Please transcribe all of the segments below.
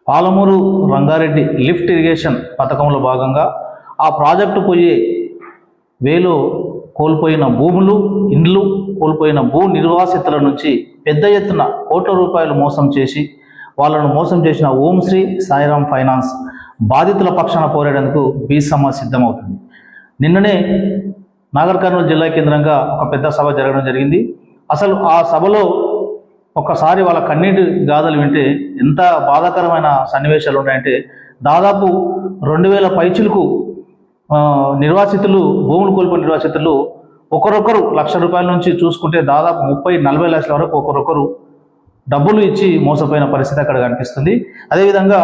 Palamuru Rangareddy lift irrigation పథకంలో భాగంగా ఆ ప్రాజెక్టు పోయే వేలో కోల్పోయిన భూములు, ఇండ్లు కోల్పోయిన భూ నిర్వాసితుల నుంచి పెద్ద ఎత్తున కోట్ల రూపాయలు మోసం చేసి వాళ్ళను మోసం చేసిన ఓం శ్రీ సాయిరాం ఫైనాన్స్ బాధితుల పక్షాన పోరాడేందుకు బీసమ్మ సిద్ధమవుతుంది. నిన్ననే నాగర్ కర్నూలు జిల్లా కేంద్రంగా ఒక పెద్ద సభ జరగడం జరిగింది. అసలు ఆ సభలో ఒక్కసారి వాళ్ళ కన్నీటి గాథలు వింటే ఎంత బాధాకరమైన సన్నివేశాలు ఉన్నాయంటే, దాదాపు 2000 పైచిలకు నిర్వాసితులు, భూములు కోల్పోయిన నిర్వాసితులు ఒకరొకరు ₹1,00,000 నుంచి చూసుకుంటే దాదాపు 30-40 లక్షల వరకు ఒకరొకరు డబ్బులు ఇచ్చి మోసపోయిన పరిస్థితి అక్కడ కనిపిస్తుంది. అదేవిధంగా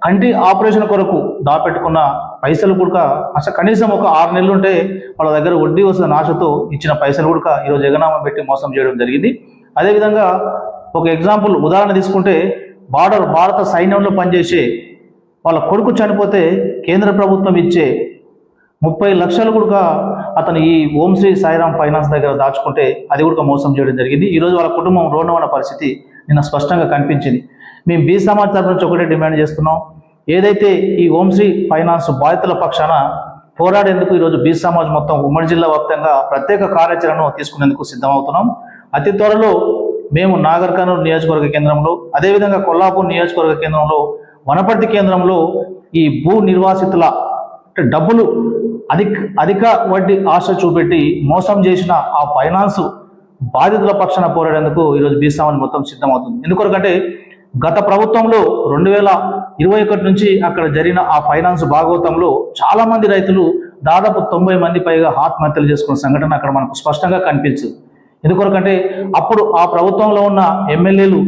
కంటి ఆపరేషన్ కొరకు దాపెట్టుకున్న పైసలు కూడా అసలు కనీసం ఒక 6 నెలలు ఉంటే వాళ్ళ దగ్గర వడ్డీ వస్తున్న ఆశతో ఇచ్చిన పైసలు కూడా ఈరోజు ఎగనామా పెట్టి మోసం చేయడం జరిగింది. అదేవిధంగా ఒక ఎగ్జాంపుల్ ఉదాహరణ తీసుకుంటే, భారత సైన్యంలో పనిచేసే వాళ్ళ కొడుకు చనిపోతే కేంద్ర ప్రభుత్వం ఇచ్చే 30 లక్షలు కూడా అతను ఈ ఓం శ్రీ సాయిరాం ఫైనాన్స్ దగ్గర దాచుకుంటే అది కూడా మోసం చేయడం జరిగింది. ఈరోజు వాళ్ళ కుటుంబం రోడ్డున పరిస్థితి నిన్న స్పష్టంగా కనిపించింది. మేము బీ సమాజ్ తరఫు నుంచి ఒకటే డిమాండ్ చేస్తున్నాం. ఏదైతే ఈ ఓం శ్రీ ఫైనాన్స్ బాధితుల పక్షాన పోరాడేందుకు ఈరోజు బీ సమాజ్ మొత్తం ఉమ్మడి జిల్లా వ్యాప్తంగా ప్రత్యేక కార్యాచరణను తీసుకునేందుకు సిద్ధమవుతున్నాం. అతి త్వరలో మేము నాగర్ కర్నూలు నియోజకవర్గ కేంద్రంలో, అదేవిధంగా కొల్లాపూర్ నియోజకవర్గ కేంద్రంలో, వనపర్తి కేంద్రంలో ఈ భూ నిర్వాసితుల డబ్బులు అధిక వడ్డీ ఆశ చూపెట్టి మోసం చేసిన ఆ ఫైనాన్స్ బాధితుల పక్షాన పోరాడేందుకు ఈరోజు బీ సమాజ్ మొత్తం సిద్ధమవుతుంది. ఎందుకంటే గత ప్రభుత్వంలో 2021 నుంచి అక్కడ జరిగిన ఆ ఫైనాన్స్ భాగవతంలో చాలా మంది రైతులు, దాదాపు 90 మంది పైగా ఆత్మహత్యలు చేసుకున్న సంఘటన అక్కడ మనకు స్పష్టంగా కనిపించదు. ఎందుకంటే అప్పుడు ఆ ప్రభుత్వంలో ఉన్న ఎమ్మెల్యేలు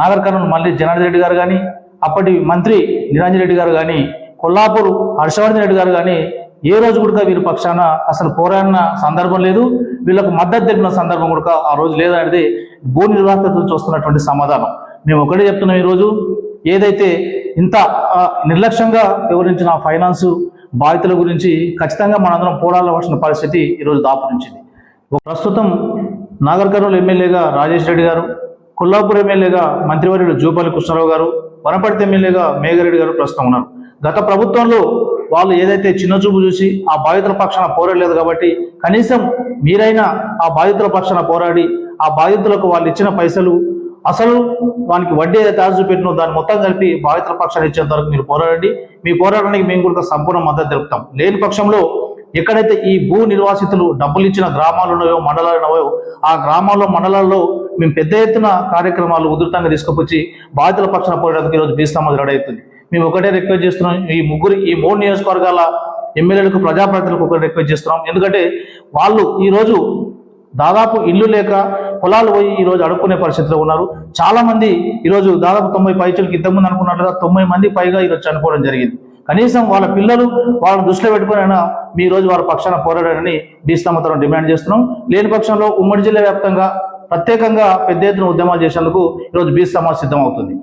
నాగర్ కర్నూలు మల్లి జనార్దన్ రెడ్డి గారు కానీ, అప్పటి మంత్రి నిరంజన్ రెడ్డి గారు కానీ, కొల్లాపూర్ హర్షవర్ధన్ రెడ్డి గారు కానీ ఏ రోజు కూడా వీరి పక్షాన అసలు పోరాడిన సందర్భం లేదు. వీళ్ళకు మద్దతు తెలిపిన సందర్భం కూడా ఆ రోజు లేదనేది భూ నిర్వాసితుల నుంచి వస్తున్నటువంటి సమాధానం. మేము ఒకటే చెప్తున్నాం, ఈరోజు ఏదైతే ఇంత నిర్లక్ష్యంగా వివరించిన ఫైనాన్స్ బాధితుల గురించి ఖచ్చితంగా మనందరం పోరాడవలసిన పరిస్థితి ఈరోజు దాపురించింది. ప్రస్తుతం నాగర్ కర్నూలు ఎమ్మెల్యేగా రాజేష్ రెడ్డి గారు, కొల్లాపూర్ ఎమ్మెల్యేగా మంత్రివర్యుడు జూపల్లి కృష్ణారావు గారు, వనపర్తి ఎమ్మెల్యేగా మేఘరెడ్డి గారు ప్రస్తుతం ఉన్నారు. గత ప్రభుత్వంలో వాళ్ళు ఏదైతే చిన్నచూపు చూసి ఆ బాధితుల పక్షాన పోరాడలేదు కాబట్టి కనీసం మీరైనా ఆ బాధితుల పక్షాన పోరాడి ఆ బాధితులకు వాళ్ళు ఇచ్చిన పైసలు అసలు వానికి వడ్డీ ఏదైతే ఆశ చూపెట్టినో దాన్ని మొత్తం కలిపి బాధితుల పక్షాన్ని ఇచ్చేంత వరకు మీరు పోరాడండి. మీ పోరాటానికి మేము కూడా సంపూర్ణ మద్దతు తెలుపుతాం. లేని పక్షంలో ఎక్కడైతే ఈ భూ నిర్వాసితులు డబ్బులు ఇచ్చిన గ్రామాలు ఉన్నాయో, మండలాలు ఉన్నాయో, ఆ గ్రామాల్లో మండలాల్లో మేము పెద్ద ఎత్తున కార్యక్రమాలు ఉధృతంగా తీసుకొచ్చి బాధితుల పక్షాన పోరాడడానికి ఈరోజు బీ సమాజ్ రెడీ అవుతుంది. మేము ఒకటే రిక్వెస్ట్ చేస్తున్నాం, ఈ 3 నియోజకవర్గాల ఎమ్మెల్యేలకు, ప్రజాప్రతినిధులకు ఒకటి రిక్వెస్ట్ చేస్తున్నాం. ఎందుకంటే వాళ్ళు ఈరోజు దాదాపు ఇల్లు లేక పొలాలు పోయి ఈరోజు అడుక్కునే పరిస్థితిలో ఉన్నారు. చాలా మంది ఈరోజు దాదాపు 90 పైచలకి ఇంతకుముందు అనుకున్నట్లుగా 90 మంది పైగా ఈరోజు చనిపోవడం జరిగింది. కనీసం వాళ్ళ పిల్లలు వాళ్ళని దృష్టిలో పెట్టుకునైనా మీ రోజు వారి పక్షాన పోరాడారని బీ సమాజ్ తరఫున డిమాండ్ చేస్తున్నాం. లేని పక్షంలో ఉమ్మడి జిల్లా వ్యాప్తంగా ప్రత్యేకంగా పెద్ద ఎత్తున ఉద్యమాలు చేసేందుకు ఈరోజు బీ సమాజ్ సిద్ధమవుతుంది.